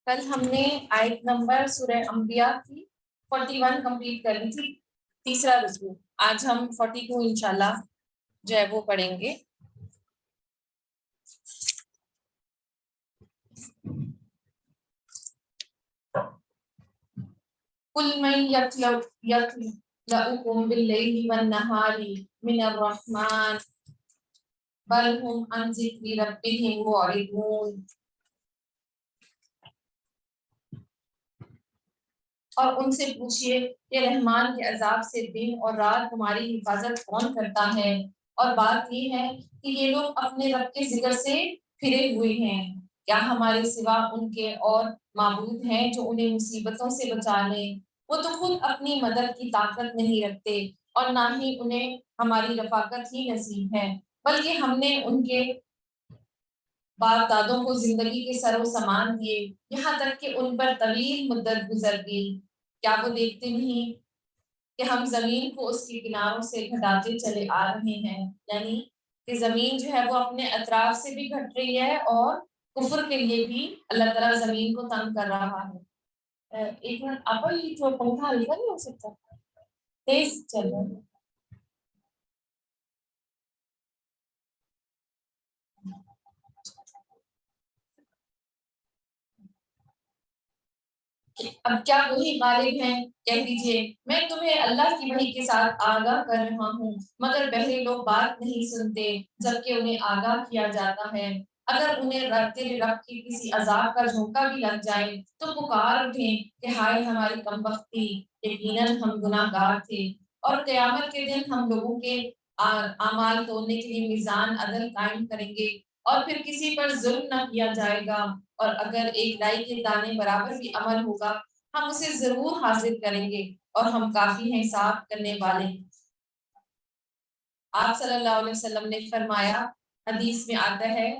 کل ہم نے آیت نمبر سورہ انبیاء کی 41 کمپلیٹ کر لی تھی، تیسرا رکوع۔ آج ہم 42 انشاءاللہ جو ہے وہ پڑھیں گے۔ قُلْ مَن يَكْلَؤُكُم بِاللَّيْلِ وَالنَّهَارِ مِنَ الرَّحْمَنِ بَلْ هُمْ عَن ذِكْرِ رَبِّهِمْ مُعْرِضُونَ۔ اور ان سے پوچھئے کہ رحمان کے عذاب سے دن اور رات تمہاری حفاظت کون کرتا ہے؟ اور بات یہ ہے کہ یہ لوگ اپنے رب کے ذکر سے پھرے ہوئے ہیں، کیا ہمارے سوا ان کے اور معبود ہیں جو انہیں مصیبتوں سے بچا لیں؟ وہ تو خود اپنی مدد کی طاقت نہیں رکھتے اور نہ ہی انہیں ہماری رفاقت ہی نصیب ہے، بلکہ ہم نے ان کے باپ دادوں کو زندگی کے سر و سامان دیے، یہاں تک کہ ان پر طویل مدت گزر گئی۔ کیا وہ دیکھتے نہیں کہ ہم زمین کو اس کی کناروں سے گھٹاتے چلے آ رہے ہیں؟ یعنی کہ زمین جو ہے وہ اپنے اطراف سے بھی گھٹ رہی ہے اور کفر کے لیے بھی اللہ تعالیٰ زمین کو تنگ کر رہا ہے۔ ایک منٹ آپ یہ جو پنکھا ہلکا نہیں ہو سکتا، تیز چل رہا ہے۔ اب کیا وہی غالب ہیں؟ کہہ دیجئے میں تمہیں اللہ کی وحی کے ساتھ آگاہ کر رہا ہوں، مگر بہرے لوگ بات نہیں سنتے جبکہ انہیں آگاہ کیا جاتا ہے۔ اگر انہیں تیرے رب کی کسی عذاب کا جھونکا بھی لگ جائے تو پکار اٹھیں کہ ہائے ہماری کم بختی، یقیناً ہم گناہ گار تھے۔ اور قیامت کے دن ہم لوگوں کے اعمال تولنے کے لیے میزان عدل قائم کریں گے اور پھر کسی پر ظلم نہ کیا جائے گا، اور اگر ایک ڈائی کے دانے برابر بھی عمل ہوگا ہم اسے ضرور حاصل کریں گے اور ہم کافی ہیں حساب کرنے والے۔ آپ صلی اللہ علیہ وسلم نے فرمایا، حدیث میں آتا ہے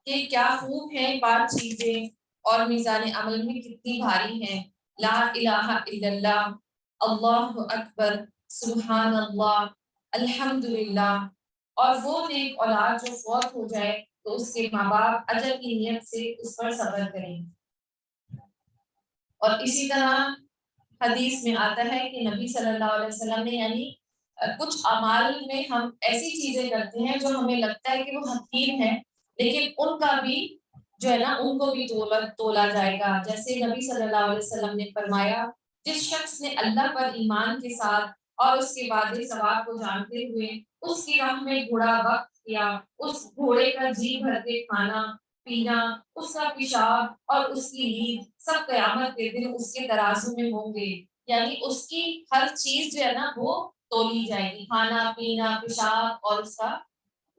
کہ کیا خوب ہیں پانچ چیزیں اور میزان عمل میں کتنی بھاری ہیں، لا الہ الا اللہ، اللہ اکبر، سبحان اللہ، الحمدللہ، اور وہ نیک اولاد جو فوت ہو جائے تو اس کے ماں باپ اجر کی نیت سے اس پر صبر کریں۔ اور اسی طرح حدیث میں آتا ہے کہ نبی صلی اللہ علیہ وسلم نے یعنی کچھ اعمال میں ہم ایسی چیزیں کرتے ہیں جو ہمیں لگتا ہے کہ وہ حقیر ہیں، لیکن ان کا بھی جو ہے نا ان کو بھی تولا جائے گا۔ جیسے نبی صلی اللہ علیہ وسلم نے فرمایا، جس شخص نے اللہ پر ایمان کے ساتھ اور اس کے وعدے ثواب کو جانتے ہوئے اس کی راہ میں گھوڑا وقف کیا، اس گھوڑے کا جی بھر کے کھانا پینا، اس کا پیشاب اور اس کی نیند سب قیامت کے دن اس کے ترازو میں ہوں گے، یعنی اس کی ہر چیز جو ہے نا وہ تولی جائے گی، کھانا پینا، پیشاب اور اس کا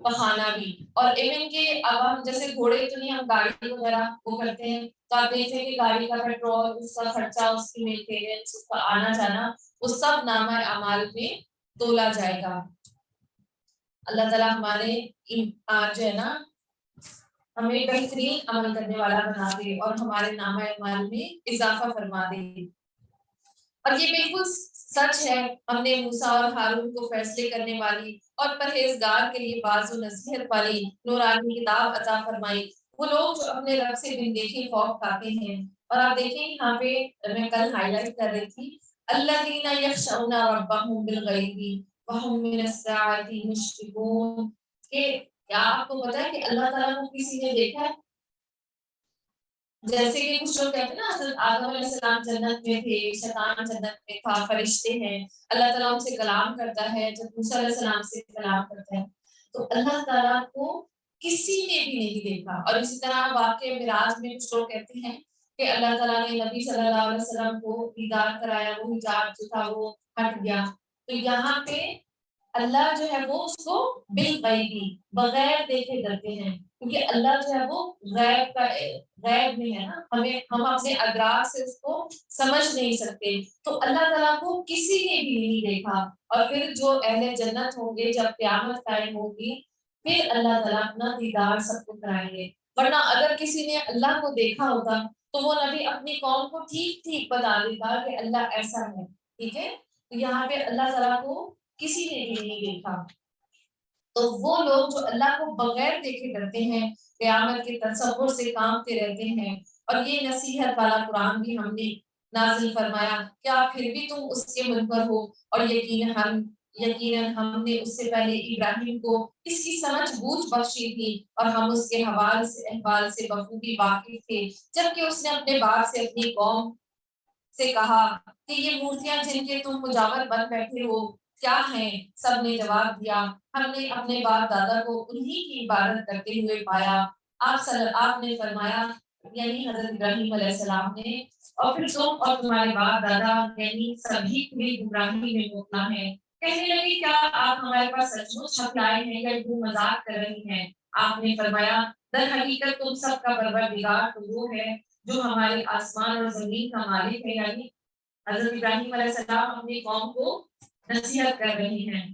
پخانا بھی۔ اور ایون کہ اب ہم جیسے گھوڑے تو نہیں، ہم گاڑی وغیرہ وہ کرتے ہیں تو آپ دیکھیں کہ گاڑی کا پیٹرول، اس کا خرچہ، اس کی مینٹیننس، اس کا آنا جانا، وہ سب نامہ اعمال میں تولا جائے گا۔ اللہ تعالیٰ ہمارے جو ہے نا ہمیں بہترین عمل کرنے والا بنا دے اور ہمارے نامہ اعمال میں اضافہ فرما دے۔ اور یہ بالکل سچ ہے، ہم نے موسیٰ اور ہارون کو فیصلے کرنے والی اور پرہیزگار کے لیے باز و نصیحت والی نورانی کتاب عطا فرمائی، وہ لوگ جو اپنے رب سے بن دیکھے خوف کھاتے ہیں۔ اور آپ دیکھیں یہاں پہ میں کل ہائی لائٹ کر رہی تھی، الذین یخشون ربہم بالغیب وہم من الساعۃ مشفقون، کہ کیا آپ کو پتا ہے کہ اللہ تعالیٰ کو کسی نے دیکھا ہے؟ جیسے کہ کچھ لوگ کہتے ہیں نا حضرت آدم علیہ السلام جنت میں تھے، شیطان جنت میں تھا، فرشتے ہیں، اللہ تعالیٰ ان سے کلام کرتا ہے، جب موسیٰ علیہ السلام سے کلام کرتا ہے، تو اللہ تعالیٰ کو کسی نے بھی نہیں دیکھا۔ اور اسی طرح واقعہ معراج میں کچھ لوگ کہتے ہیں کہ اللہ تعالیٰ نے نبی صلی اللہ علیہ وسلم کو دیدار کرایا، وہ حجاب جو تھا وہ ہٹ گیا۔ تو یہاں پہ اللہ جو ہے وہ اس کو بالغیبی بغیر دیکھے کرتے ہیں، کیونکہ اللہ جو ہے وہ غیب میں ہے نا، ہم اپنے ادراک سے اس کو سمجھ نہیں سکتے، تو اللہ تعالیٰ کو کسی نے بھی نہیں دیکھا۔ اور پھر جو اہل جنت ہوں گے جب قیامت قائم ہوگی پھر اللہ تعالیٰ اپنا دیدار سب کو کرائیں گے، ورنہ اگر کسی نے اللہ کو دیکھا ہوتا تو وہ نبی اپنی قوم کو ٹھیک ٹھیک بتا دیتا کہ اللہ ایسا ہے، ٹھیک ہے؟ تو یہاں پہ اللہ تعالیٰ کو کسی نے بھی نہیں دیکھا۔ تو وہ لوگ جو اللہ کو بغیر دیکھے کرتے ہیں، قیامت کے تصور سے کانپتے رہتے ہیں، اور یہ نصیحت والا قرآن بھی ہم نے نازل فرمایا، کیا پھر بھی تم اس کے منکر ہو؟ اور یقیناً ہم نے اس سے پہلے ابراہیم کو اس کی سمجھ بوجھ بخشی تھی، اور ہم اس کے احوال سے بخوبی واقف تھے، جبکہ اس نے اپنے باپ سے اپنی قوم سے کہا کہ یہ مورتیاں جن کے تم مجاور بن بیٹھے ہو کیا ہیں؟ سب نے جواب دیا، ہم نے اپنے باپ دادا کو انہی کی عبادت کرتے ہوئے پایا۔ آپ نے فرمایا، یعنی حضرت ابراہیم علیہ السلام نے، اور پھر تم اور تمہارے باپ دادا یعنی سبھی کھلی گمراہی میں مبتلا ہیں۔ کہنے لگے، کیا آپ ہمارے پاس سچ مچ حق لائے ہیں یا تم مذاق کر رہی ہیں؟ آپ نے فرمایا، در حقیقت تم سب کا پروردگار تو وہ ہے جو ہمارے آسمان اور زمین کا مالک ہے، یعنی حضرت ابراہیم علیہ السلام اپنی قوم کو نصیحت کر رہے ہیں۔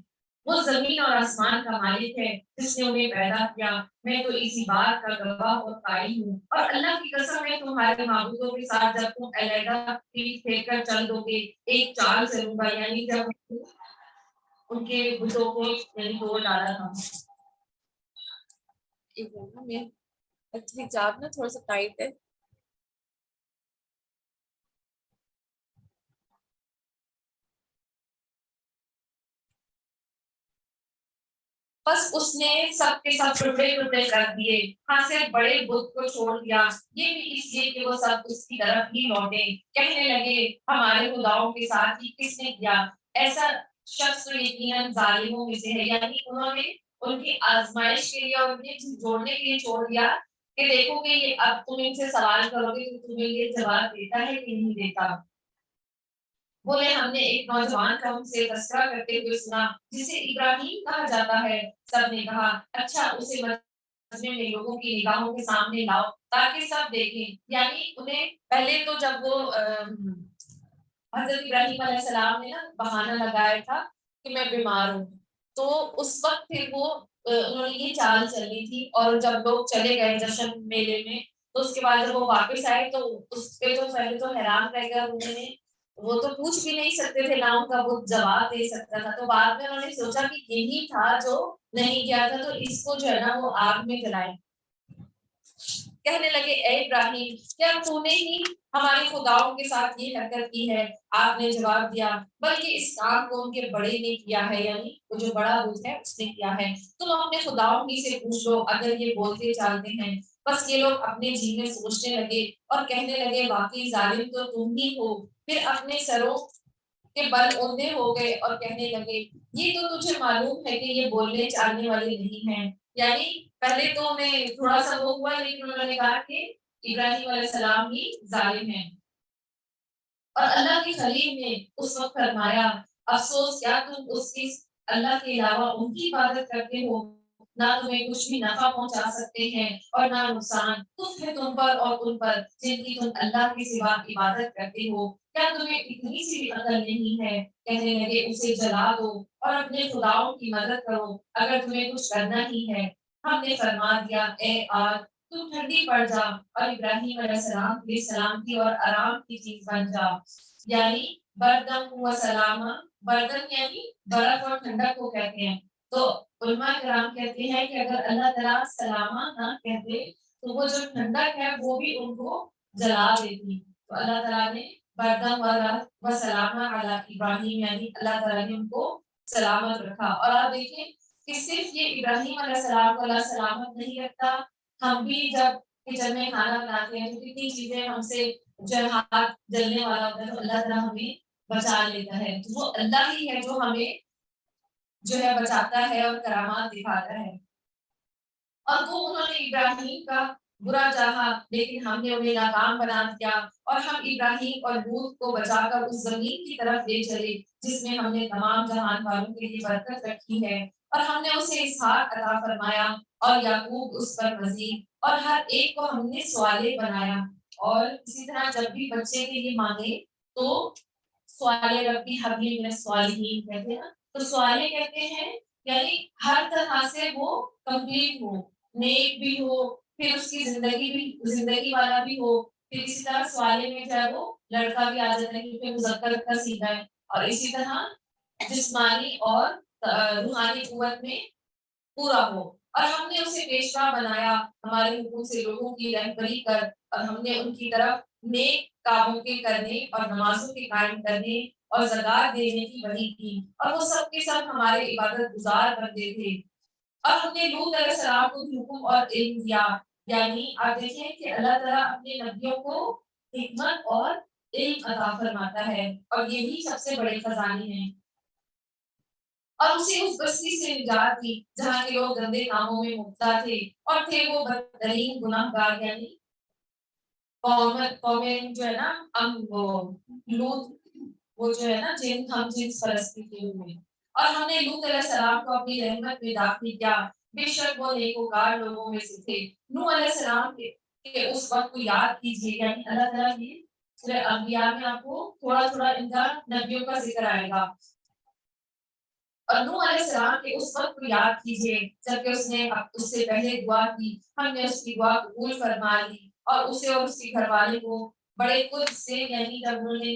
وہ زمین اور آسمان کا مالک ہے جس نے انہیں پیدا کیا، میں تو اسی بات کا گواہ اور قائل ہوں، اور اللہ کی قسم ہے تمہارے معبودوں کے ساتھ جب تم علیحدہ پیٹ پھیر کر چل دو گے ایک چال چلوں گا، یعنی جب ان کے بتوں کو یعنی توڑ ڈالا تھا۔ ایک منٹ میں حجاب نا تھوڑا سا ٹائٹ ہے۔ بس اس نے سب کے سب ٹکڑے ٹکڑے کر دیے، ہاں صرف بڑے بت کو چھوڑ دیا، یہ بھی اس لیے کہ وہ سب اس کی طرف ہی لوٹے۔ کہنے لگے، ہمارے خداؤں کے ساتھ ہی کس نے کیا؟ ایسا شخص تو یقیناً ظالموں میں سے ہے، یعنی انہوں نے ان کی آزمائش کے لیے اور انہیں جوڑنے کے لیے چھوڑ دیا کہ دیکھو گے یہ اب تم ان سے سوال کرو گے تو تمہیں یہ جواب دیتا ہے کہ نہیں دیتا۔ بولے، ہم نے ایک نوجوان کا ان سے تذکرہ کرتے ہوئے سنا جسے ابراہیم کہا جاتا ہے۔ سب نے کہا، اچھا اسے مجمع میں لوگوں کی نگاہوں کے سامنے لاؤ تاکہ سب دیکھیں۔ یعنی انہیں پہلے تو جب وہ حضرت ابراہیم علیہ السلام نے نا بہانہ لگایا تھا کہ میں بیمار ہوں، تو اس وقت پھر وہ انہوں نے یہ چال چلنی تھی، اور جب لوگ چلے گئے جشن میلے میں تو اس کے بعد جب وہ واپس آئے تو اس پہ تو پہلے تو حیران رہ گیا، انہوں نے وہ تو پوچھ بھی نہیں سکتے تھے، نہ ان کا وہ جواب دے سکتا تھا، تو بعد میں انہوں نے سوچا کہ یہی تھا جو نہیں کیا تھا، تو اس کو جو ہے نا وہ آگ میں جلائے۔ کہنے لگے، اے ابراہیم، کیا تو نے ہی ہمارے خداؤں کے ساتھ یہ حرکت کی ہے؟ آپ نے جواب دیا، بلکہ اس کام کو ان کے بڑے نے کیا ہے، یعنی وہ جو بڑا بت ہے اس نے کیا ہے، تم اپنے خداؤں ہی سے پوچھ لو اگر یہ بولتے چالتے ہیں۔ بس یہ لوگ اپنے جی میں سوچنے لگے اور کہنے لگے، واقعی ظالم تو تم ہی ہو۔ پھر اپنے سروں کے بل اوندے ہو گئے اور کہنے لگے، یہ تو تجھے معلوم ہے کہ یہ بولنے چالنے والے نہیں ہیں۔ یعنی پہلے تو میں تھوڑا سا وہ ہوا، لیکن انہوں نے کہا کہ ابراہیم علیہ السلام ہی ظالم ہیں۔ اور اللہ کے خلیل نے اس وقت فرمایا، افسوس، کیا تم اس کی اللہ کے علاوہ ان کی عبادت کرتے ہو؟ نہ تمہیں کچھ بھی نفع پہنچا سکتے ہیں اور نہ نقصان، کفر ہے تم پر اور ان پر جن کی تم اللہ کے سوا عبادت کرتے ہو۔ کیا تمہیں اتنی سی بھی عقل نہیں ہے؟ کہنے لگے، اسے جلا دو اور اپنے خداؤں کی مدد کرو اگر تمہیں کچھ کرنا ہی ہے۔ ہم نے فرما دیا، اے آگ، تم ٹھنڈی پڑ جا اور ابراہیم علیہ السلام کی سلامتی اور آرام کی چیز بن جا، یعنی بردم و سلامہ، بردم یعنی برف اور ٹھنڈک کو کہتے ہیں۔ تو علماء کرام کہتے ہیں کہ اگر اللہ تعالیٰ سلامہ نہ کہتے تو وہ جو ٹھنڈک ہے وہ بھی ان کو جلا دیتی، تو اللہ تعالیٰ نے بردم و سلامہ علی ابراہیم، یعنی اللہ تعالیٰ نے ان کو سلامت رکھا۔ اور آپ دیکھیں کہ صرف یہ ابراہیم علیہ السلام کو اللہ سلامت نہیں رکھتا، ہم بھی جب کچن میں کھانا بناتے ہیں تو کتنی چیزیں ہم سے جو ہاتھ جلنے والا ہوتا ہے تو اللہ تعالیٰ ہمیں بچا لیتا ہے، تو وہ اللہ ہی ہے جو ہمیں جو ہے بچاتا ہے اور کرامات دکھاتا ہے۔ اور وہ انہوں نے ابراہیم کا برا چاہا، لیکن ہم نے انہیں ناکام بنا دیا، اور ہم ابراہیم اور لوط کو بچا کر اس زمین کی طرف لے چلے جس میں ہم نے تمام جہان والوں کے لیے برکت رکھی ہے، اور ہم نے اسے اسحاق عطا فرمایا اور یعقوب اس پر مزید، اور ہر ایک کو ہم نے صالح بنایا۔ اور اسی طرح جب بھی بچے کے لیے مانگے تو صالح ربی حبلی من الصالحین کہتے ہیں نا، تو صالح کہتے ہیں یعنی ہر طرح سے وہ کمپلیٹ ہو، نیک بھی ہو، پھر اس کی زندگی والا بھی ہو، پھر اسی طرح صالح میں جو ہے وہ لڑکا بھی آ جاتا ہے کیونکہ مذکر کا صیغہ ہے، اور اسی طرح جسمانی اور روحانی قوت میں پورا ہو، اور ہم نے اسے پیشوا بنایا ہمارے حکم سے لوگوں کی رہبری کر، اور ہم نے ان کی طرف نیک کاموں کے کرنے اور نمازوں کے قائم کرنے اور زکات دینے کی وحی کی، اور وہ سب کے سب ہمارے عبادت گزار بندے تھے۔ اور ہم نے لوط علیہ السلام کو حکم اور علم دیا، یعنی آپ دیکھیں کہ اللہ تعالیٰ اپنے نبیوں کو حکمت اور علم عطا فرماتا ہے، اور یہی سب سے بڑے خزانے ہیں، اور اسے اس بستی سے نجات دی جہاں کے لوگ گندے کاموں میں مبتلا تھے، اور تھے وہ بدترین گناہ گار، یعنی قوم جو ہے نا، وہ لوط، وہ جو ہے نا جن ہم جنس پرستی کے ہوئے، اور ہم نے لوط علیہ السلام کو اپنی رحمت میں داخل کیا، بے شک وہ نیکوکار لوگوں میں سے تھے۔ نوح علیہ السلام کے اس وقت کو یاد کیجیے، یعنی اللہ تعالیٰ یہ سورہ انبیاء میں آپ کو تھوڑا تھوڑا ان کا نبیوں کا ذکر آئے گا۔ اور نوح علیہ السلام کے اس وقت کو یاد کیجیے جبکہ اس نے اس سے پہلے دعا کی، ہم نے اس کی دعا قبول فرما لی، اور اسے اور اس کے گھر والے کو بڑے کچھ سے، یعنی جب انہوں نے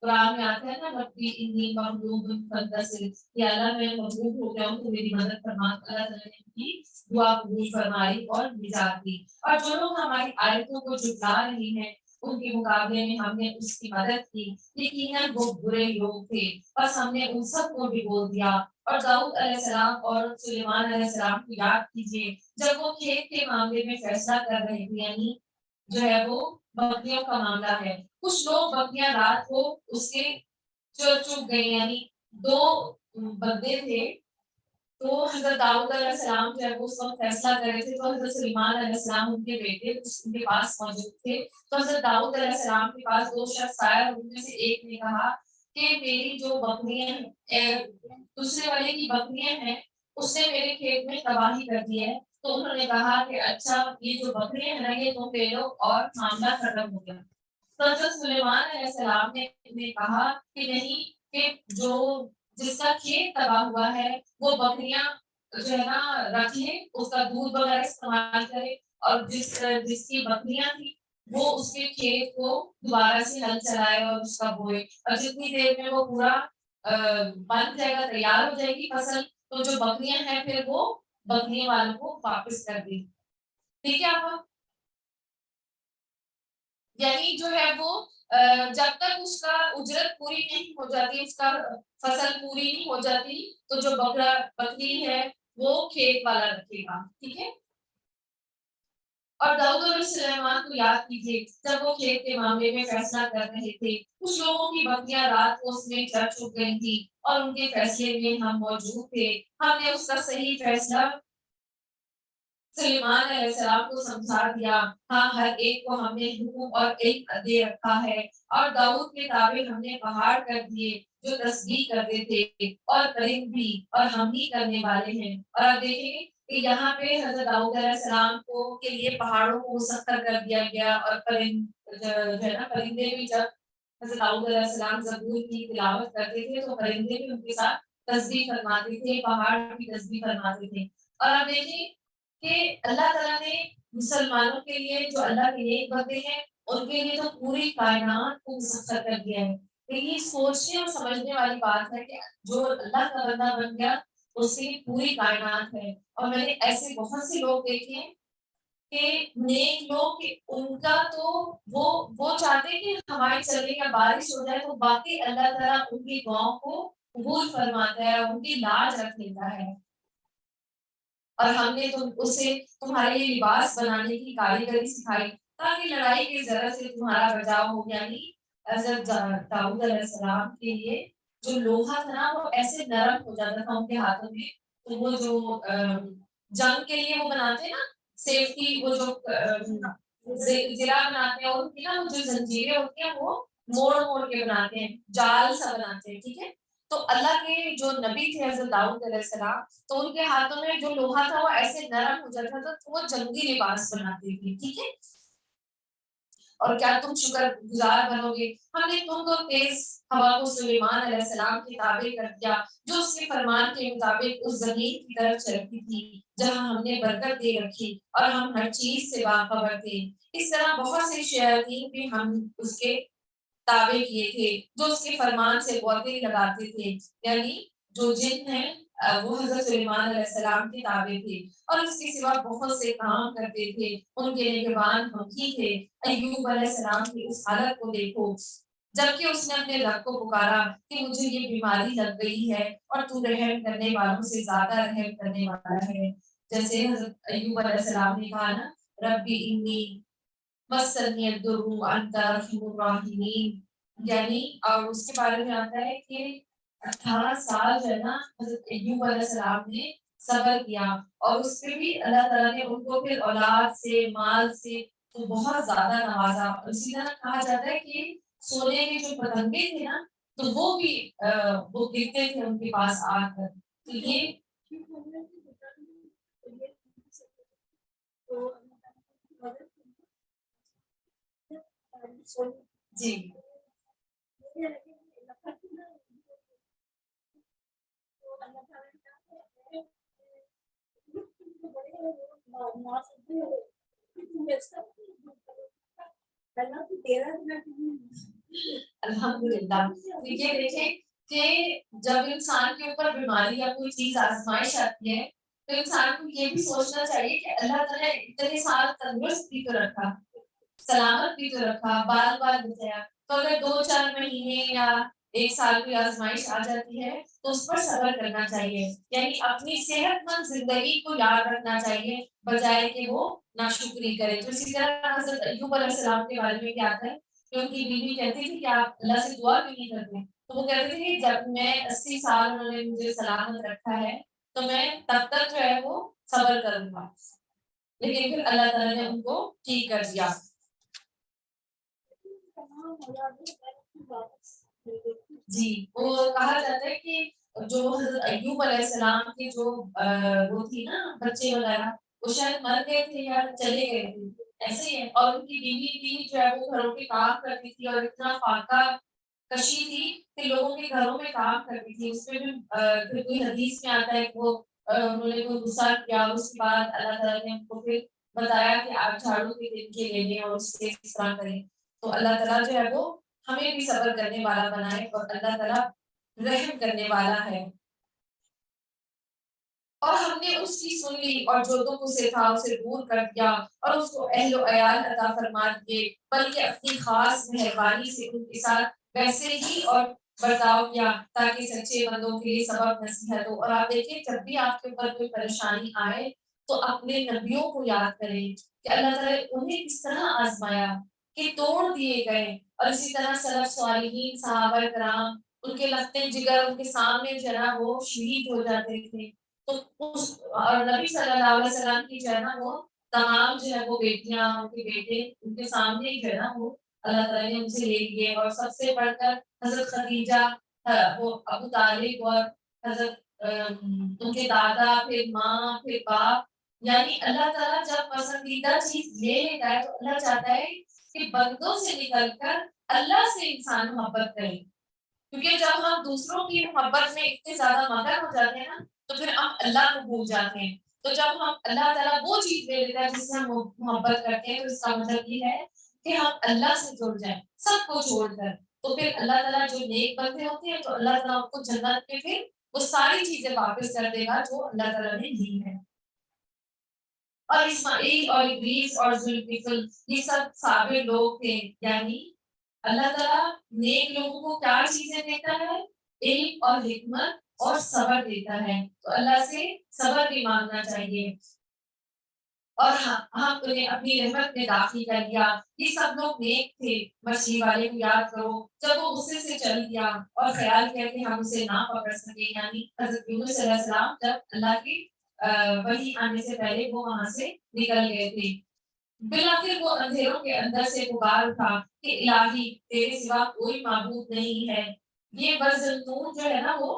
قرآن میں آتا ہے نا ربی انی مغلوب فانتصر، یا اللہ میں مغلوب ہو گیا ہوں تو میری مدد فرما، اللہ تعالیٰ نے ان کی دعا قبول فرمائی اور نجات دی۔ اور جو لوگ ہماری آیتوں کو جھٹلا رہے ہیں ان کے مقابلے میں ہم نے اس کی مدد کی، یقیناً وہ برے لوگ تھے، بس ہم نے ان سب کو بھی بول دیا۔ اور داؤد علیہ السلام اور سلیمان علیہ السلام کو یاد کیجیے جب وہ کھیت کے معاملے میں فیصلہ کر رہے تھے، یعنی جو ہے وہ بکریوں کا معاملہ ہے، کچھ لوگ بکریاں رات کو اس کے چپ گئے، یعنی دو بندے تھے، تو حضرت داؤد علیہ السلام جو ہے وہ اس وقت فیصلہ کر رہے تھے، تو حضرت سلیمان علیہ السلام ان کے بیٹے ان کے پاس موجود تھے، تو حضرت داؤد علیہ السلام کے پاس دو شخص آئے، اور ان میں سے ایک نے کہا کہ میری جو بکریاں دوسرے والے کی بکریاں ہیں اس نے میرے کھیت میں تباہی کر دی ہے، تو انہوں نے کہا کہ اچھا یہ جو بکریاں ہیں نا یہ تم لے لو، اور معاملہ ختم ہو گیا۔ تو حضرت سلیمان علیہ السلام نے کہا کہ نہیں، کہ جو جس کا کھیت تباہ ہوا ہے وہ بکریاں جو ہے نا رکھ لے، اس کا دودھ وغیرہ استعمال کرے، اور جس کی بکریاں تھی وہ اس کے کھیت کو دوبارہ سے ہل چلائے اور اس کا بوئے، اور جتنی دیر میں وہ پورا بن جائے گا، تیار ہو جائے گی فصل، تو جو بکریاں ہیں پھر وہ بکریوں والوں کو واپس کر دی۔ ٹھیک ہے آپ، یعنی جو ہے وہ جب تک اس کا اجرت پوری نہیں ہو جاتی، اس کا فصل پوری نہیں ہو جاتی، تو جو بکری ہے وہ کھیت والا رکھے گا، ٹھیک ہے۔ اور داؤد اور سلیمان کو یاد کیجیے جب وہ کھیت کے معاملے میں فیصلہ کر رہے تھے، کچھ لوگوں کی بکریاں رات کو اس میں چر چک گئی تھی، اور ان کے فیصلے میں ہم موجود تھے، ہم نے اس کا صحیح فیصلہ سلیمان علیہ السلام کو سمجھا دیا، ہاں ہر ایک کو ہم نے حکم اور علم دے رکھا ہے، اور داؤد کے تابع ہم نے پہاڑ کر دیے جو تسبیح کرتے تھے، اور پرند بھی، اور ہم ہی کرنے والے ہیں۔ اور آپ دیکھیں گے کہ یہاں پہ حضرت داؤد علیہ السلام کو کے لیے پہاڑوں کو مسخر کر دیا گیا، اور پرند جو ہے نا پرندے بھی، جب حضرت داؤد علیہ السلام زبور کی تلاوت کرتے تھے تو پرندے بھی ان کے ساتھ تسبیح فرماتے تھے، پہاڑ بھی تسبیح فرماتے تھے۔ اور آپ دیکھیں کہ اللہ تعالیٰ نے مسلمانوں کے لیے، جو اللہ کے نیک بندے ہیں ان کے لیے تو پوری کائنات کو مسخر کر دیا ہے۔ یہ سوچنے اور سمجھنے والی بات ہے کہ جو اللہ کا بندہ بن گیا اس کی پوری کائنات ہے۔ اور میں نے ایسے بہت سے لوگ دیکھے ہیں کہ نیک لوگ، کہ ان کا تو وہ چاہتے ہیں کہ ہماری چلے یا بارش ہو جائے، تو باقی اللہ تعالیٰ ان کی دعاؤں کو قبول فرماتا ہے، ان کی لاج رکھ لیتا ہے۔ اور ہم نے اسے تمہارے لیے لباس بنانے کی کاریگری سکھائی تاکہ لڑائی کے ذرا سے تمہارا بچاؤ ہو، یعنی حضرت داؤد علیہ السلام کے لیے جو لوہا تھا نا وہ ایسے نرم ہو جاتا تھا ان کے ہاتھوں میں، تو وہ جو جنگ کے لیے وہ بناتے ہیں نا سیفٹی، وہ جو زرہ بناتے ہیں، اور ان کی نا وہ جو زنجیریں ہوتی ہیں وہ موڑ موڑ کے بناتے ہیں، جال سا بناتے ہیں، ٹھیک ہے۔ تو اللہ کے جو نبی تھے حضرت داؤد علیہ السلام، تو ان کے ہاتھوں میں جو لوہا تھا وہ ایسے نرم ہو جاتا تھا، تو وہ جنگی لباس بناتے تھے، ٹھیک ہے۔ اور کیا تم شکر گزار بنو گے؟ ہم نے تم کو تیز ہوا کو سلیمان علیہ السلام کے تابع کر دیا، جو اس کے فرمان کے مطابق اس زمین کی طرف چلتی تھی جہاں ہم نے برکت دے رکھی، اور ہم ہر چیز سے باخبر تھے۔ اس طرح بہت سے شیاطین بھی ہم اس کے تابع کیے تھے جو اس کے فرمان سے باتیں لگاتے تھے، یعنی جو جن ہیں وہ حضرت سلیمان علیہ السلام کے تابع تھے اور اس کے سوا بہت سے کام کرتے تھے، ان کے نگہبان ہم ہی تھے۔ ایوب علیہ السلام کی اس حالت کو دیکھو، جبکہ اس نے اپنے رب کو پکارا کہ مجھے یہ بیماری لگ گئی ہے اور تو رحم کرنے والوں سے زیادہ رحم کرنے والا ہے۔ جیسے حضرت ایوب علیہ السلام نے کہا نا، ربی انی مسنی الضر وانت ارحم الراحمین، یعنی اور اس کے بارے میں آتا ہے کہ 18 سال جو ہے نا حضرت ایوب علیہ السلام نے صبر کیا، اور اس پہ بھی اللہ تعالیٰ نے ان کو پھر اولاد سے، مال سے تو بہت زیادہ نوازا۔ اسی طرح کہا جاتا ہے کہ سونے کے جو پتنگے تھے نا، تو وہ بھی وہ گرتے تھے ان کے پاس آ کر۔ تو یہ جی الحمدللہ، یہ دیکھیں کہ جب انسان کے اوپر بیماری یا کوئی چیز آزمائش آتی ہے تو انسان کو یہ بھی سوچنا چاہیے کہ اللہ تعالیٰ نے اتنے سال تندرست بھی تو رکھا، سلامت بھی تو رکھا، بال بال بچایا، تو اگر 2-4 مہینے یا 1 سال کی آزمائش آ جاتی ہے تو اس پر صبر کرنا چاہیے، یعنی اپنی صحت مند زندگی کو یاد رکھنا چاہیے بجائے کہ وہ ناشکری کرے۔ تو اسی طرح حضرت ایوب علیہ السلام کے بارے میں کیا آتا ہے کہ ان کی بیوی کہتی تھی کہ آپ اللہ سے دعا کیوں نہیں کرتے؟ تو وہ کہتے تھے کہ جب میں 80 سال انہوں نے مجھے سلامت رکھا ہے تو میں تب تک جو ہے وہ صبر کروں گا، لیکن پھر اللہ تعالیٰ نے ان کو ٹھیک کر دیا۔ جی، وہ کہا جاتا ہے کہ جو حضرت ایوب علیہ السلام کے جو وہ تھی نا بچے وغیرہ، وہ شاید مر گئے تھے یا چلے گئے تھے، ایسے ہی ہے، اور ان کی بیوی بھی جو ہے وہ گھروں کے کام کرتی تھی اور اتنا فاقہ کشی تھی کہ لوگوں کے گھروں میں کام کرتی تھی۔ اس پہ بھی پھر کوئی حدیث میں آتا ہے کہ وہ انہوں نے کوئی غصہ کیا، اس کے بعد اللہ تعالیٰ نے ان کو پھر بتایا کہ آپ جھاڑو کے دن کے لے لیں اور اس سے اس طرح کریں۔ تو اللہ تعالیٰ جو ہے وہ ہمیں بھی صبر کرنے والا بنائے، اور اللہ تعالیٰ رحم کرنے والا ہے۔ اور ہم نے اس کی سن لی اور جو دکھ اسے تھا اسے دور کر دیا اور اس کو اہل و عیال عطا فرما دیے، بلکہ اپنی خاص مہربانی سے ان کے ساتھ ویسے ہی اور برتاؤ کیا تاکہ سچے بندوں کے لیے سبب نصیحت ہو۔ اور آپ دیکھیں جب بھی آپ کے اوپر کوئی پریشانی آئے تو اپنے نبیوں کو یاد کریں کہ اللہ تعالیٰ نے انہیں کس طرح آزمایا کہ توڑ دیے گئے، اور اسی طرح سلف صالحین صحابہ کرام ان کے لگتے جگر ان کے سامنے جو ہے نا وہ شہید ہو جاتے تھے۔ تو اس اور نبی صلی اللہ علیہ وسلم کی جو ہے نا وہ تمام جو ہے وہ بیٹیاں ان کے بیٹے ان کے سامنے ہی جو ہے نا وہ اللہ تعالیٰ نے ان سے لے لیے، اور سب سے بڑھ کر حضرت خدیجہ، وہ ابو طالب اور حضرت ان کے دادا، پھر ماں، پھر باپ، یعنی اللہ تعالیٰ جب پسندیدہ چیز لے لیتا ہے تو اللہ چاہتا ہے کہ بندوں سے نکل کر اللہ سے انسان محبت کرے، کیونکہ جب ہم دوسروں کی محبت میں اتنے زیادہ مگن ہو جاتے ہیں نا تو پھر ہم اللہ کو بھول جاتے ہیں۔ تو جب ہم اللہ تعالیٰ وہ چیز لے لیتا ہے جس سے ہم محبت کرتے ہیں تو اس کا مطلب یہ ہے کہ ہم اللہ سے جڑ جائیں سب کو چھوڑ کر، تو پھر اللہ تعالیٰ جو نیک بندے ہوتے ہیں تو اللہ تعالیٰ ان کو جنت میں پھر وہ ساری چیزیں واپس کر دے گا جو اللہ تعالیٰ نے دی ہے۔ اور اسماعیل اور ادریس اور ذوالفقل یہ سب صابر لوگ تھے، یعنی اللہ تعالیٰ نیک لوگوں کو کیا چیزیں دیتا ہے؟ علم اور حکمت اور صبر دیتا ہے، تو اللہ سے صبر بھی مانگنا چاہیے۔ اور ہم انہیں اپنی رحمت میں داخل کر لیا۔ یہ سب لوگ نیک تھے، مچھلی والے کو یاد کرو جب وہ غصے سے چل گیا اور خیال کیا کہ ہم اسے نہ پکڑ سکے، یعنی حضرت یونس علیہ السلام جب اللہ کی وحی آنے سے پہلے وہ وہاں سے نکل گئے تھے۔ بالآخر وہ اندھیروں کے اندر سے پکار اٹھا کہ الہی تیرے سوا کوئی معبود نہیں ہے۔ یہ برزنتون جو ہے نا وہ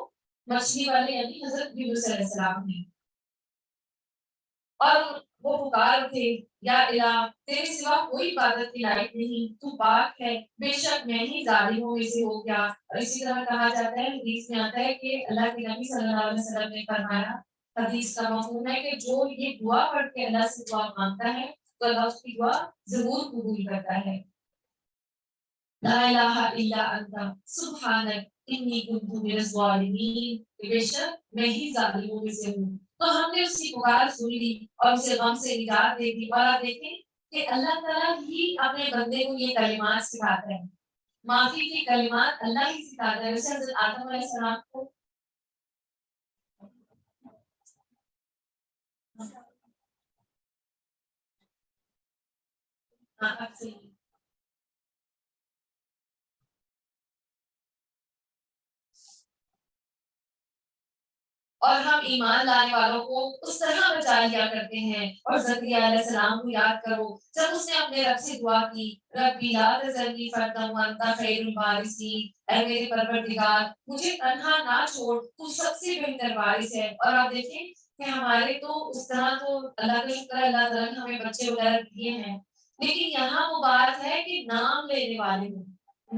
مچھلی والے یعنی حضرت یونس علیہ السلام ہیں، اور وہ پکار اٹھے یا الہ تیرے سوا کوئی عبادت کی لائق نہیں، تو پاک ہے، بے شک میں ہی ظالموں میں سے ہو گیا۔ اور اسی طرح کہا جاتا ہے، حدیث میں آتا ہے کہ اللہ کے نبی صلی اللہ علیہ وسلم نے فرمایا، حدیث کا مفہوم ہے کہ جو یہ دعا پڑھ کے اللہ سے دعا مانگتا ہے تو اللہ اس کی دعا ضرور قبول کرتا ہے۔ لا الہ الا انت سبحانک انی کنت من الظالمین، بے شک میں ہی ظالموں میں سے ہوں۔ تو ہم نے اس کی پکار سن لی اور اسے غم سے نجات دے دی۔ اور آپ دیکھیں کہ اللہ تعالیٰ ہی اپنے بندے کو یہ کلمات سکھاتا ہے، معافی کے کلمات اللہ ہی سکھاتا ہے۔ ویسے حضرت آدم علیہ السلام کو اور ہم ایمان لانے والوں کو اس طرح بچا لیا کرتے ہیں۔ اور زکریا علیہ السلام کو یاد کرو، جب اس نے اپنے رب سے دعا کی، ربی لا تذرنی فردا وانت خیر الوارثین، اے میرے پروردگار مجھے تنہا نہ چھوڑ، تو سب سے بہتر وارث ہے۔ اور آپ دیکھیں کہ ہمارے تو اس طرح تو اللہ کا شکر ہے، اللہ تعالیٰ نے ہمیں بچے وغیرہ دیے ہیں، لیکن یہاں وہ بات ہے کہ نام لینے والے ہوں،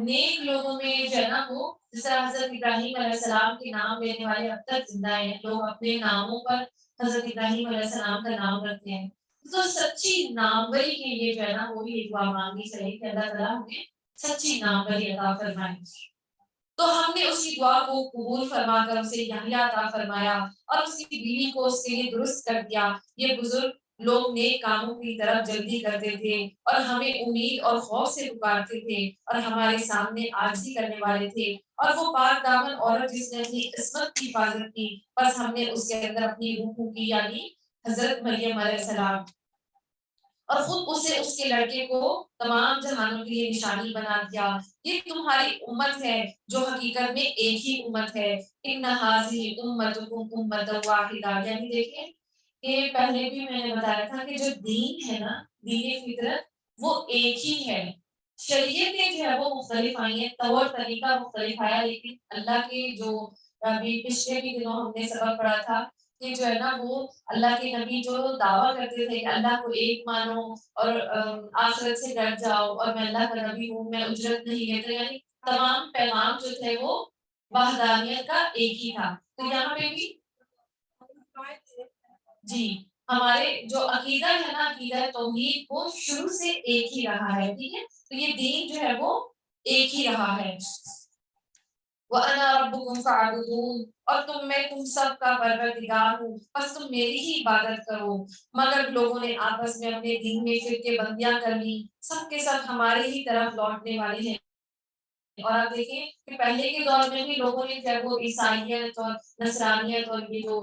نیک لوگوں میں جو ہے نا وہ، جس طرح حضرت ابراہیم علیہ السلام کے نام لینے والے اب تک زندہ ہیں، لوگ اپنے ناموں پر حضرت ابراہیم علیہ السلام کا نام رکھتے ہیں۔ تو سچی ناموری کے لیے جو ہے نا وہ بھی دعا مانگنی چاہیے کہ اللہ تعالیٰ ہمیں سچی ناموری عطا فرمائے۔ تو ہم نے اس کی دعا کو قبول فرما کر اسے یحییٰ عطا فرمایا اور اس کی بیوی کو اس کے لیے درست کر دیا۔ یہ بزرگ لوگ نیک کاموں کی طرف جلدی کرتے تھے اور ہمیں امید اور خوف سے پکارتے تھے اور ہمارے سامنے عاجزی کرنے والے تھے۔ اور وہ پاک دامن عورت جس نے اپنی عصمت کی حفاظت کی، بس ہم نے اس کے اندر اپنی روح کی، یعنی حضرت مریم علیہ السلام، اور خود اسے اس کے لڑکے کو تمام جہانوں کے لیے نشانی بنا دیا۔ یہ تمہاری امت ہے جو حقیقت میں ایک ہی امت ہے۔ ان هذه امتکم امۃ واحدہ، یعنی دیکھیں کہ پہلے بھی میں نے بتایا تھا کہ جو دین ہے نا، دین فطرت، وہ ایک ہی ہے۔ شریعتیں جو ہے وہ مختلف آئی ہیں، طور طریقہ مختلف آیا، لیکن اللہ کے جو ابھی پچھلے بھی دنوں ہم نے سبق پڑھا تھا کہ جو ہے نا وہ اللہ کے نبی جو دعویٰ کرتے تھے کہ اللہ کو ایک مانو اور آخرت سے ڈر جاؤ اور میں اللہ کا نبی ہوں، میں اجرت نہیں لیتا، یعنی تمام پیغام جو تھے وہ وحدانیت کا ایک ہی تھا۔ تو یہاں پہ بھی جی ہمارے جو عقیدہ ہے نا، عقیدہ توحید، وہ شروع سے ایک ہی رہا ہے، ٹھیک ہے، تو یہ دین جو ہے وہ ایک ہی رہا ہے۔ وَأَنَا رَبُّكُمْ فَاعْبُدُونِ، اور تم سب کا پروردگار ہوں، بس تم میری ہی عبادت کرو۔ مگر لوگوں نے آپس میں اپنے دین میں فرقے بندیاں کر لی، سب کے سب ہمارے ہی طرف لوٹنے والے ہیں۔ اور آپ دیکھیں کہ پہلے کے دور میں بھی لوگوں نے جب وہ عیسائیت اور نصرانیت اور یہ جو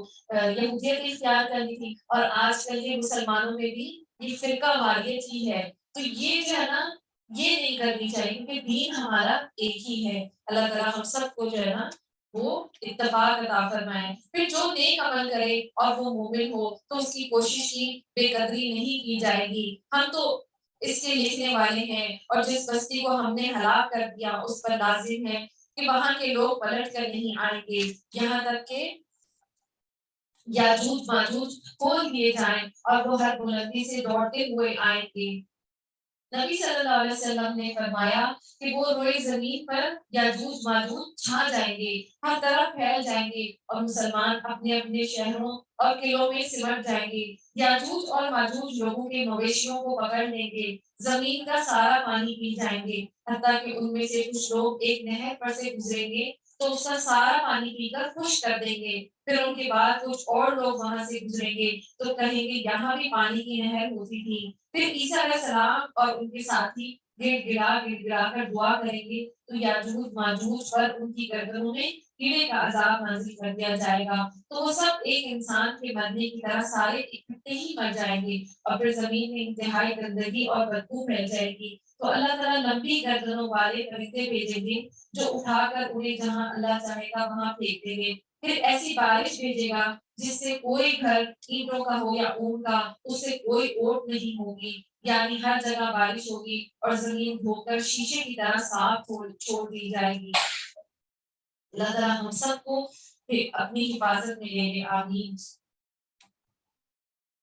یہودیت اختیار کر لی تھی، اور آج کل کے مسلمانوں میں بھی یہ فرقہ واریت ہی ہے، تو یہ جو ہے نا یہ نہیں کرنی چاہیے، کیونکہ دین ہمارا ایک ہی ہے۔ اللہ تعالیٰ ہم سب کو جو ہے نا وہ اتفاق عطا فرمائے۔ پھر جو نیک عمل کرے اور وہ مومن ہو تو اس کی کوشش کی بے قدری نہیں کی جائے گی۔ ہم تو اس کے لکھنے والے ہیں، اور جس بستی کو ہم نے ہلاک کر دیا اس پر لازم ہے کہ وہاں کے لوگ پلٹ کر نہیں آئیں گے، یہاں تک کہ یاجوج ماجوج کھول دیے جائیں اور وہ ہر بلندی سے دوڑتے ہوئے آئیں گے۔ نبی صلی اللہ علیہ وسلم نے فرمایا کہ وہ روئے زمین پر یاجوج ماجوج چھا جائیں گے، ہر طرف پھیل جائیں گے اور مسلمان اپنے اپنے شہروں اور قلعوں میں سمٹ جائیں گے۔ یاجوج اور ماجوج لوگوں کے مویشیوں کو پکڑ لیں گے، زمین کا سارا پانی پی جائیں گے، حتیٰ کہ ان میں سے کچھ لوگ ایک نہر پر سے گزریں گے تو اس کا سارا پانی پی کر خشک کر دیں گے، پھر ان کے بعد کچھ اور لوگ وہاں سے گزریں گے تو کہیں گے یہاں بھی پانی کی نہر ہوتی تھی۔ پھر عیسیٰ علیہ السلام اور ان کے ساتھی گڑ گڑا کر دعا کریں گے تو یاجوج ماجوج پر ان کی گردنوں میں کیڑے کا عذاب نازل کر دیا جائے گا، تو وہ سب ایک انسان کے مرنے کی طرح سارے اکٹھے ہی مر جائیں گے اور پھر زمین میں انتہائی گندگی اور بدبو پھیل جائے گی۔ تو اللہ تعالیٰ لمبی گردنوں والے فرشتے بھیجیں گے جو اٹھا کر انہیں جہاں اللہ چاہے گا وہاں پھینک دیں گے، پھر ایسی بارش بھیجے گا جس سے کوئی گھر اینٹوں کا ہو یا اون کا، اس سے کوئی اوٹ نہیں ہوگی، یعنی ہر جگہ بارش ہوگی اور زمین دھو کر شیشے کی طرح صاف چھوڑ دی جائے گی۔ اللہ تعالیٰ ہم سب کو اپنی حفاظت میں لے لے، آمین۔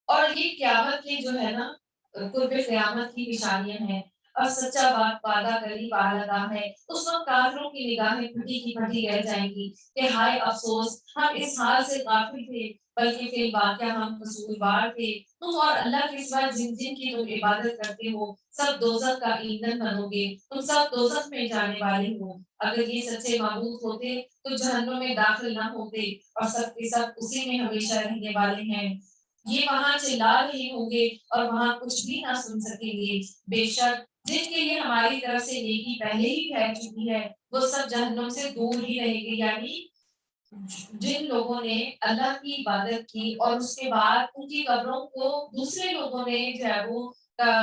اور یہ قیامت کے جو ہے نا قرب قیامت کی نشانیاں ہیں۔ اور سچا وعدہ قریب آ لگا ہے۔ اس وقت کافروں کی نگاہیں پھٹی کی پھٹی رہ جائیں گی کہ ہائے افسوس، ہم اس حال سے غافل تھے، بلکہ فی الواقع ہم قصوروار تھے۔ تم اور اللہ کے سوا جن جن کی تم عبادت کرتے ہو سب دوزخ کا ایندھن بنو گے، تم سب دوزخ میں جانے والے ہو۔ اگر یہ سچے معبود ہوتے تو جہنم میں داخل نہ ہوتے، اور سب کے سب اسی میں ہمیشہ رہنے والے ہیں۔ یہ وہاں چلا رہے ہوں گے اور وہاں کچھ بھی نہ سن سکیں گے۔ بے شک جن کے لیے ہماری طرف سے نیکی پہلے ہی ٹھہر چکی ہے وہ سب جہنم سے دور ہی رہیں گے، یعنی جن لوگوں نے اللہ کی عبادت کی اور اس کے بعد ان کی قبروں کو دوسرے لوگوں نے جو ہے وہ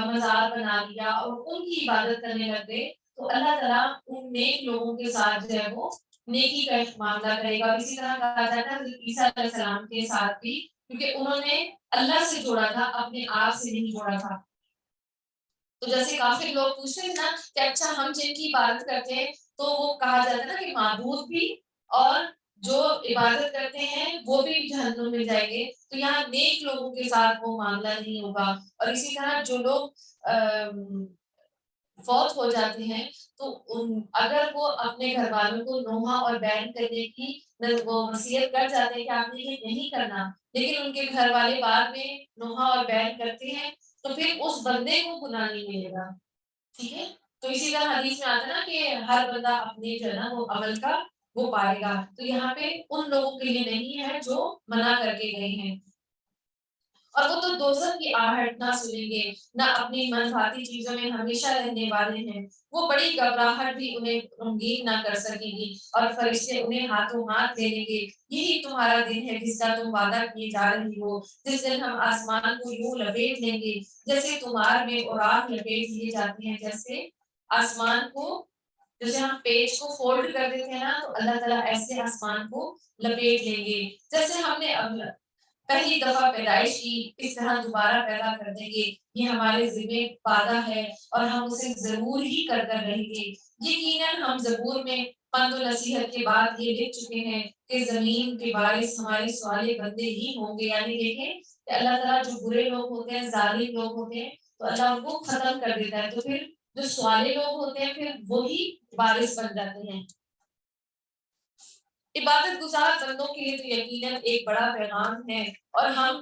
مزار بنا لیا اور ان کی عبادت کرنے لگ گئے، تو اللہ تعالیٰ ان نیک لوگوں کے ساتھ جو ہے وہ نیکی کا ایک معاملہ کرے گا۔ اسی طرح کہا جاتا ہے حضرت عیسیٰ علیہ السلام کے ساتھ بھی، کیونکہ انہوں نے اللہ سے جوڑا تھا، اپنے آپ سے نہیں جوڑا تھا۔ تو جیسے کافی لوگ پوچھتے ہیں نا کہ اچھا ہم جن کی عبادت کرتے ہیں تو وہ کہا جاتا ہے نا کہ معبود بھی اور جو عبادت کرتے ہیں وہ بھی جہنم میں جائیں گے، تو یہاں نیک لوگوں کے ساتھ وہ معاملہ نہیں ہوگا۔ اور اسی طرح جو لوگ فوت ہو جاتے ہیں تو اگر وہ اپنے گھر والوں کو نوحہ اور بین کرنے کی وہ وصیت کر جاتے ہیں کہ آپ نے یہ نہیں کرنا، لیکن ان کے گھر والے بعد میں نوحہ اور بین کرتے ہیں، تو پھر اس بندے کو گناہ نہیں ملے گا، ٹھیک ہے۔ تو اسی طرح حدیث میں آتا ہے نا کہ ہر بندہ اپنے جو ہے نا وہ عمل کا وہ پائے گا، تو یہاں پہ ان لوگوں کے لیے نہیں ہے جو منع کر کے گئے ہیں۔ اور وہ تو دوزخ کی آہٹ نہ سنیں گے، نہ اپنی منفاتی چیزوں میں ہمیشہ رہنے والے ہیں، وہ بڑی گھبراہٹ بھی انہیں رنگین نہ کر سکے گی، اور فرشتے انہیں ہاتھوں ہاتھ لے لیں گے۔ یہی تمہارا دن ہے جس کا تم وعدہ کیے جا رہی ہو، جس دن ہم آسمان کو یوں لپیٹ لیں گے جیسے تمہار میں اوراق لپیٹ لیے جاتے ہیں، جیسے آسمان کو جیسے ہم پیج کو فولڈ کر دیتے ہیں نا، تو اللہ تعالیٰ ایسے آسمان کو لپیٹ لیں گے، جیسے ہم نے پہلی دفعہ پیدائش کی اس طرح دوبارہ پیدا کر دیں گے۔ یہ ہمارے ذمہ وعدہ ہے اور ہم اسے ضرور ہی کر رہیں گے۔ یقیناً ہم زبور میں پند و نصیحت کے بعد یہ لکھ چکے ہیں کہ زمین کے وارث ہمارے سوالے بندے ہی ہوں گے، یعنی دیکھیں کہ اللہ تعالیٰ جو برے لوگ ہوتے ہیں، ظالم لوگ ہوتے ہیں، تو اللہ ان کو ختم کر دیتا ہے، تو پھر جو سوالے لوگ ہوتے ہیں پھر وہی وارث بن جاتے ہیں۔ عبادت گزار بندوں کے لیے تو یقیناً ایک بڑا پیغام ہے، اور ہم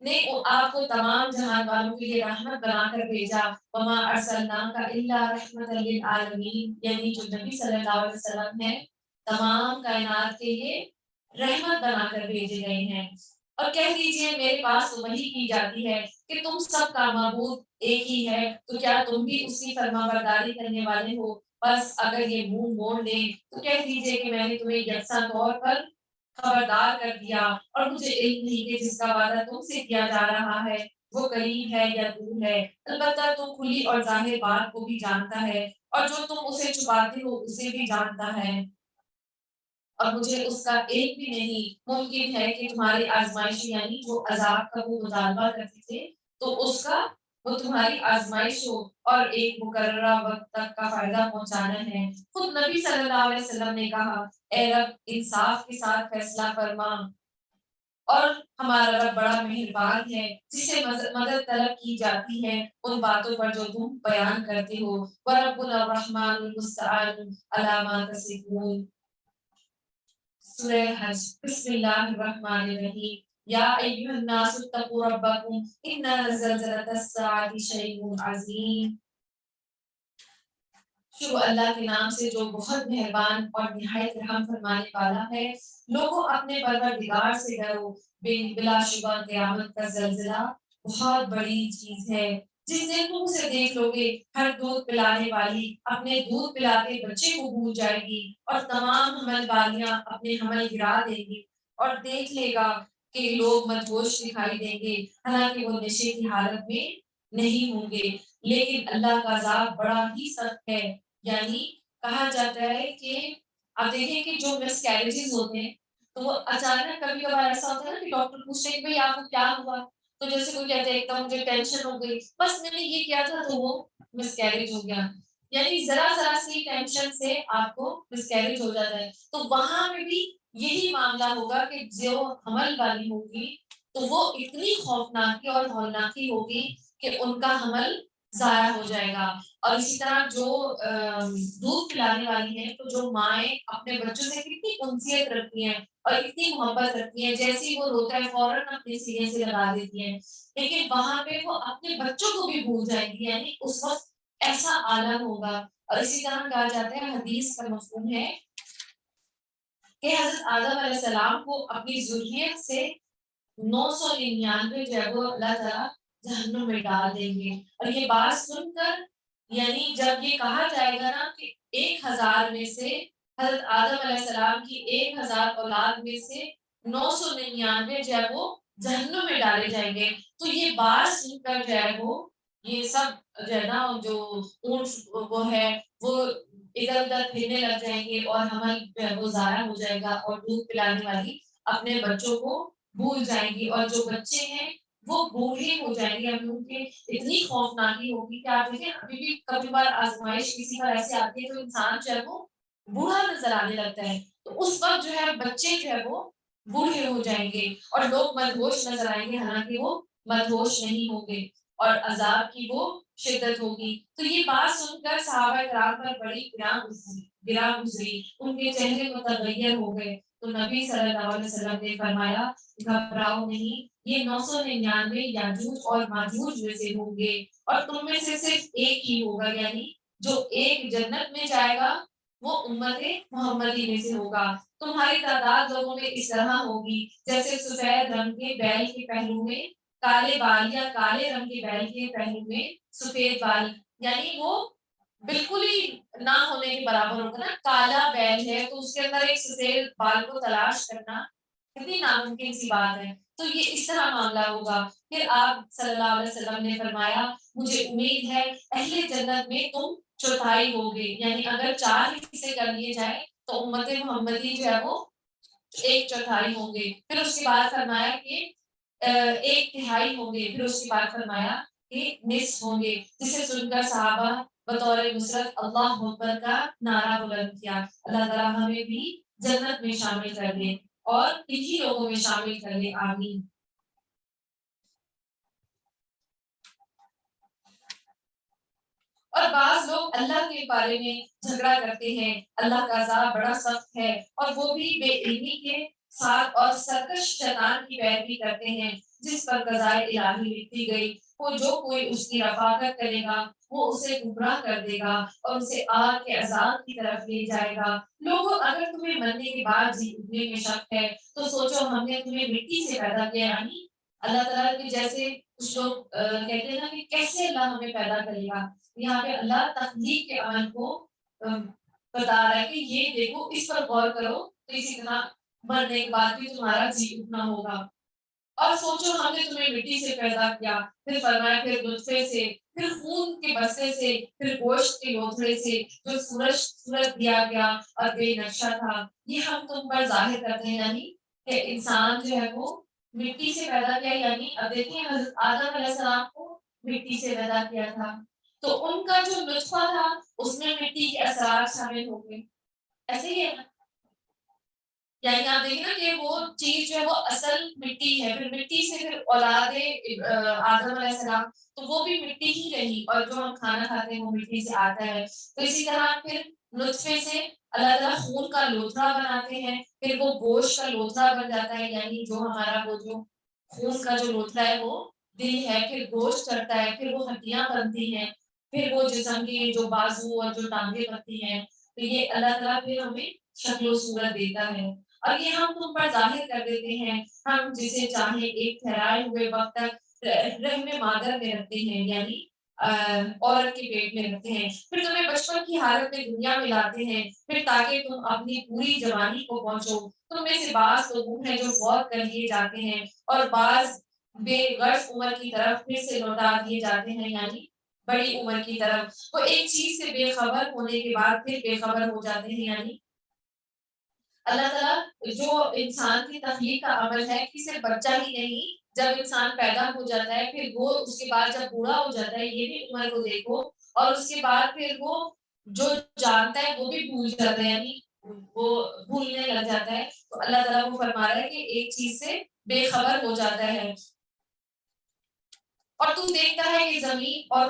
نے آپ کو تمام جہان والوں کے لیے رحمت بنا کر بھیجا۔ وما ارسلناک الا رحمۃ للعالمین، یعنی جو نبی صلی اللہ علیہ وسلم ہے تمام کائنات کے لیے رحمت بنا کر بھیجے گئے ہیں۔ اور کہہ دیجئے میرے پاس تو وحی کی جاتی ہے کہ تم سب کا معبود ایک ہی ہے، تو کیا تم بھی اس کی فرما برداری کرنے والے ہو؟ بس اگر یہ منہ موڑ لیں تو کہہ دیجئے کہ میں نے تمہیں یکساں طور پر خبردار کر دیا، اور مجھے علم نہیں کہ جس کا وعدہ تم سے کیا جا رہا ہے وہ قریب ہے یا دور ہے، البتہ تو کھلی اور ظاہر بات کو بھی جانتا ہے، اور جو تم اسے چھپاتے ہو اسے بھی جانتا ہے، اور مجھے اس کا ایک بھی نہیں۔ ممکن ہے کہ تمہاری آزمائش یعنی جو عذاب کا وہ مطالبہ کرتے تھے تو اس کا وہ تمہاری آزمائش ہو، اور ایک مقررہ وقت تک کا فائدہ پہنچانا ہے۔ خود نبی صلی اللہ علیہ وسلم نے کہا اے رب انصاف کے ساتھ فیصلہ فرما، اور ہمارا رب بڑا مہربان ہے، جسے مدد طلب کی جاتی ہے ان باتوں پر جو تم بیان کرتے ہو۔ وَرَبُّنَا الرَّحْمَنُ الْمُسْتَعَانُ عَلَىٰ مَا تَصِفُونَ۔ سورہ حج۔ بسم اللہ الرحمن الرحیم۔ یا ایھا الناس اتقوا ربکم ان زلزلۃ الساعۃ شیء عظیم۔ شروع اللہ کے نام سے جو بہت مہربان اور نہایت رحم فرمانے والا ہے۔ لوگوں اپنے پروردگار سے ڈرو، بلا شبہ قیامت کا زلزلہ بہت بڑی چیز ہے۔ جس دن تم اسے دیکھ لو گے ہر دودھ پلانے والی اپنے دودھ پلاتے بچے کو بھول جائے گی، اور تمام حمل والیاں اپنے حمل گرا دیں گی، اور دیکھ لے گا کہ لوگ مدہوش دکھائی دیں گے، حالانکہ وہ نشے کی حالت میں نہیں ہوں گے، لیکن اللہ کا عذاب بڑا ہی سخت ہے۔ یعنی کہا جاتا ہے کہ آپ دیکھیں کہ جو مس کیریجز ہوتے ہیں تو وہ اچانک کبھی کبھار ایسا ہوتا ہے نا کہ ڈاکٹر پوچھتے ہیں کہ بھائی آپ کو کیا ہوا، تو جیسے کوئی کہتے ہیں ایک دم مجھے ٹینشن ہو گئی، بس میں نے یہ کیا تھا تو وہ مس کیریج ہو گیا، یعنی ذرا ذرا سی ٹینشن سے آپ کو مس کیریج ہو جاتا ہے، تو وہاں میں بھی یہی معاملہ ہوگا کہ جو حمل والی ہوگی تو وہ اتنی خوفناکی اور ہولناکی ہوگی کہ ان کا حمل ضائع ہو جائے گا۔ اور اسی طرح جو دودھ پلانے والی ہیں، تو جو مائیں اپنے بچوں سے کتنی انسیت رکھتی ہیں اور اتنی محبت رکھتی ہیں، جیسے ہی وہ روتا ہے فوراً اپنے سینے سے لگا دیتی ہیں، لیکن وہاں پہ وہ اپنے بچوں کو بھی بھول جائیں گی، یعنی اس وقت ایسا عالم ہوگا۔ اور اسی طرح کہا جاتا ہے، حدیث کا مفہوم ہے کہ حضرت آدم علیہ السلام کو اپنی ذریت سے 999 جو ہے وہ اللہ تعالیٰ جہنم میں ڈال دیں گے۔ اور یہ بات سن کر، یعنی جب یہ کہا جائے گا نا کہ 1000 میں سے حضرت آدم علیہ السلام کی 1000 اولاد میں سے 999 جو ہے وہ جہنم میں ڈالے جائیں گے، تو یہ بات سن کر جو ہے وہ یہ سب جو ہے نا، جو اونٹ وہ ہے وہ ادھر ادھر پھرنے لگ جائیں گے، اور حمل جو ہے وہ ضائع ہو جائے گا، اور دودھ پلانے والی اپنے بچوں کو بھول جائیں گی، اور جو بچے ہیں وہ بوڑھے ہو جائیں گے، ابھی ان کے اتنی خوفناکی ہوگی کہ آپ دیکھیں ابھی بھی کبھی بار آزمائش کسی پر ایسے آتی ہے تو انسان جو ہے وہ بوڑھا نظر آنے لگتا ہے، تو اس وقت جو ہے بچے جو ہے وہ بوڑھے ہو جائیں گے اور لوگ مدہوش نظر آئیں گے، حالانکہ وہ مدہوش نہیں ہوں گے، اور عذاب کی وہ شدت ہوگی۔ تو یہ بات سن کر صحابہ کرام پر بڑی گراں گزری، ان کے چہرے متغیر ہو گئے، تو نبی صلی اللہ علیہ وسلم نے فرمایا گھبراؤ نہیں، یہ 999 یاجوج اور ماجوج میں سے ہوں گے، اور تم میں سے صرف ایک ہی ہوگا، یعنی جو ایک جنت میں جائے گا وہ امت محمدی میں سے ہوگا۔ تمہاری تعداد لوگوں میں اس طرح ہوگی جیسے سفید رنگ کے بیل کے پہلو میں کالے بال، یا کالے رنگ کے بیل کے پہلو میں سفید بال، یعنی وہ بالکل ہی نہ ہونے کے برابر ہوگا نا، کالا بیل ہے تو اس کے اندر ایک سفید بال کو تلاش کرنا کتنی ناممکن سی بات ہے، تو یہ اس طرح معاملہ ہوگا۔ پھر آپ صلی اللہ علیہ وسلم نے فرمایا مجھے امید ہے اہل جنت میں تم چوتھائی ہوگے، یعنی اگر 4 حصے کر لیے جائیں تو امت محمدی جو ہے وہ 1/4 ہوں گے، پھر اس کے بعد فرمایا کہ 1/3 ہوں گے، پھر اس کے بعد فرمایا کہ نصف ہوں گے، جسے سن کر صحابہ بطور نصرت اللہ اکبر کا نعرہ بلند کیا۔ اللہ تعالیٰ ہمیں بھی جنت میں شامل کر لے اور انہی لوگوں میں شامل کر لے، آمین۔ اور بعض لوگ اللہ کے بارے میں جھگڑا کرتے ہیں، اللہ کا عذاب بڑا سخت ہے، اور وہ بھی بے علمی کے ساتھ اور سرکش شیطان کی پیروی کرتے ہیں، جس پر قضائے الہی لکھی گئی، وہ جو کوئی اس کی رفاقت کرے گا وہ اسے گمراہ کر دے گا اور اسے آگ کے عذاب کی طرف لے جائے گا۔ لوگوں اگر تمہیں مرنے کے بعد جی اٹھنے میں شک ہے تو سوچو ہم نے تمہیں مٹی سے پیدا کیا، یعنی اللہ تعالیٰ کے جیسے کچھ لوگ کہتے ہیں نا کہ کیسے اللہ ہمیں پیدا کرے گا، یہاں پہ اللہ تخلیق کے عمل کو بتا رہا ہے کہ یہ دیکھو، اس پر غور کرو، تو اسی طرح مرنے کے بعد بھی تمہارا جی اٹھنا ہوگا۔ اور سوچو ہم نے تمہیں مٹی سے پیدا کیا، پھر فرمایا پھر نطفے سے، پھر خون کے بستے سے، پھر گوشت کے لوتھڑے سے، جو سورج دیا گیا اور بے نقشہ تھا، یہ ہم تم پر ظاہر کرتے ہیں، یعنی کہ انسان جو ہے وہ مٹی سے پیدا کیا، یعنی اب دیکھیں حضرت آدم علیہ السلام کو مٹی سے پیدا کیا تھا، تو ان کا جو نطفہ تھا اس میں مٹی کے اثرات شامل ہو گئے، ایسے ہی ہے نا؟ یعنی آپ دیکھیں نا کہ وہ چیز جو ہے وہ اصل مٹی ہے، پھر مٹی سے پھر اولاد آدم علیہ السلام، تو وہ بھی مٹی ہی رہی، اور جو ہم کھانا کھاتے ہیں وہ مٹی سے آتا ہے، تو اسی طرح پھر نطفے سے اللہ تعالیٰ خون کا لوتھڑا بناتے ہیں، پھر وہ گوشت کا لوتھڑا بن جاتا ہے، یعنی جو ہمارا وہ جو خون کا جو لوتھڑا ہے وہ دل ہے، پھر گوشت چڑھتا ہے، پھر وہ ہڈیاں بنتی ہیں، پھر وہ جسم کی جو بازو اور جو ٹانگیں بنتی ہیں، تو یہ اللہ تعالیٰ پھر ہمیں شکل و صورت دیتا ہے، اور یہ ہم تم پر ظاہر کر دیتے ہیں، ہم جسے چاہیں ایک ٹھہرائے ہوئے وقت تک رحم مادر میں رکھتے ہیں، یعنی عورت کے پیٹ میں رکھتے ہیں، پھر تمہیں بچپن کی حالت میں دنیا میں لاتے ہیں، پھر تاکہ تم اپنی پوری جوانی کو پہنچو، تم میں سے بعض تو وہ ہیں جو فوت کر لیے جاتے ہیں، اور بعض بے غرض عمر کی طرف پھر سے لوٹا دیے جاتے ہیں، یعنی بڑی عمر کی طرف، وہ ایک چیز سے بے خبر ہونے کے بعد پھر بے خبر ہو جاتے ہیں، یعنی اللہ تعالیٰ جو انسان کی تخلیق کا عمل ہے کہ صرف بچہ ہی نہیں، جب انسان پیدا ہو جاتا ہے پھر وہ اس کے بعد جب بوڑھا ہو جاتا ہے، یہ بھی عمر کو دیکھو، اور اس کے بعد پھر وہ جو جانتا ہے وہ بھی بھول جاتا ہے، یعنی وہ بھولنے لگ جاتا ہے، تو اللہ تعالیٰ وہ فرما رہا ہے کہ ایک چیز سے بے خبر ہو جاتا ہے، اور تو دیکھتا ہے کہ زمین اور